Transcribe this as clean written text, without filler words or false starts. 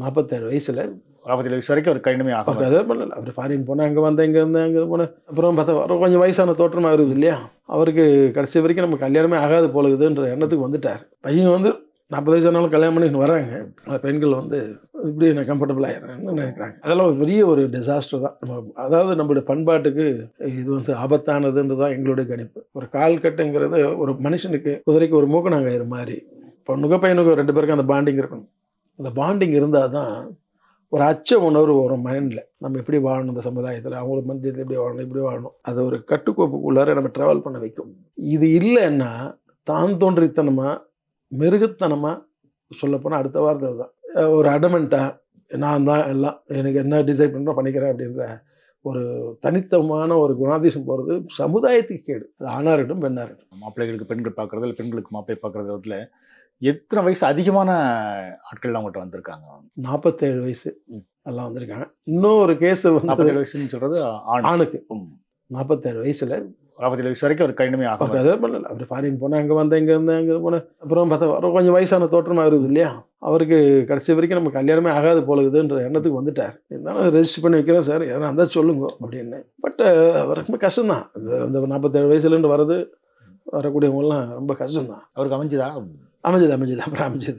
47 வயசுல 47 வயசு வரைக்கும் அவர் கடினமே அவர் ஆகும். அதே பண்ணல. அவர் ஃபாரின் போனேன், அங்கே வந்தேன், இங்கே இருந்தேன், அங்கே போனேன். அப்புறம் பார்த்தா அவர் கொஞ்சம் வயசான தோற்றமாக இருக்குது இல்லையா? அவருக்கு கடைசி வரைக்கும் நம்ம கல்யாணமே ஆகாது போல இருக்குதுன்ற எண்ணத்துக்கு வந்துட்டார். பையன் வந்து 40 வயசு ஆனாலும் கல்யாணம் பண்ணின்னு வராங்க. அந்த பெண்கள் வந்து இப்படி நான் கம்ஃபர்டபுள் ஆயிடுறேன்னு நினைக்கிறாங்க. அதெல்லாம் ஒரு பெரிய ஒரு டிசாஸ்டர் தான். அதாவது நம்மளுடைய பண்பாட்டுக்கு இது வந்து ஆபத்தானதுன்றது தான் எங்களுடைய கணிப்பு. ஒரு கால் கட்டுங்கிறது ஒரு மனுஷனுக்கு குதிரைக்கு ஒரு மூக்கணாங்கயிறு மாதிரி. பொண்ணுக்கோ பையனுக்கோ 2 பேருக்கும் அந்த பாண்டிங் இருக்கணும். அந்த பாண்டிங் இருந்தால் தான் ஒரு அச்ச உணர்வு வரும் மைண்டில். நம்ம எப்படி வாழணும் இந்த சமுதாயத்தில், அவங்களுக்கு மத்தியத்தில் எப்படி வாழணும், இப்படி வாழணும். அதை ஒரு கட்டுக்கோப்புக்குள்ளார நம்ம ட்ராவல் பண்ண வைக்கும். இது இல்லைன்னா தான் தோன்றித்தனமாக மிருகத்தனமாக சொல்லப்போனால் அடுத்த வார்த்தை தான் ஒரு அடமெண்ட்டாக நான் தான் எல்லாம் எனக்கு என்ன டிசைட் பண்ணுறோம் பண்ணிக்கிறேன் அப்படின்ற ஒரு தனித்துவமான ஒரு குணாதிசம் போகிறது சமுதாயத்துக்கு கேடு. அது ஆணாக இருக்கட்டும் பெண்ணாக இருக்கட்டும். மாப்பிள்ளைகளுக்கு பெண்கள் பார்க்குறது இல்லை பெண்களுக்கு மாப்பிள்ளை பார்க்குறது விதத்தில் எத்தனை வயசு அதிகமான ஆட்கள் அவங்ககிட்ட வந்திருக்காங்க? 47 வயசு எல்லாம் வந்திருக்காங்க. இன்னும் ஒரு கேஸ் வந்து 47 வயசுன்னு சொல்கிறது ஆணுக்கு 47 வயசில் 47 வயசு வரைக்கும் அவர் கடினமே ஆகும். அவர் அதே பண்ணல. அவர் ஃபாரின் போனேன், அங்கே வந்தேன், இங்கே இருந்தேன், அங்கே போனேன். அப்புறம் பார்த்தா அவர் கொஞ்சம் வயசான தோற்றமாக இருக்குது இல்லையா? அவருக்கு கடைசி வரைக்கும் நம்ம கல்யாணமே ஆகாது போல இருக்குதுன்ற எண்ணத்துக்கு வந்துட்டார். இருந்தாலும் ரெஜிஸ்டர் பண்ணி வைக்கிறேன் சார், எதனா இருந்தால் சொல்லுங்க அப்படின்னு. பட் அவருக்கு ரொம்ப கஷ்டம்தான். அந்த 47 வயசுலேருந்து வரது வரக்கூடியவங்கலாம் ரொம்ப கஷ்டம்தான். அவருக்கு அமைஞ்சுதா? அமைஞ்சது அப்புறம் அமைஞ்சது.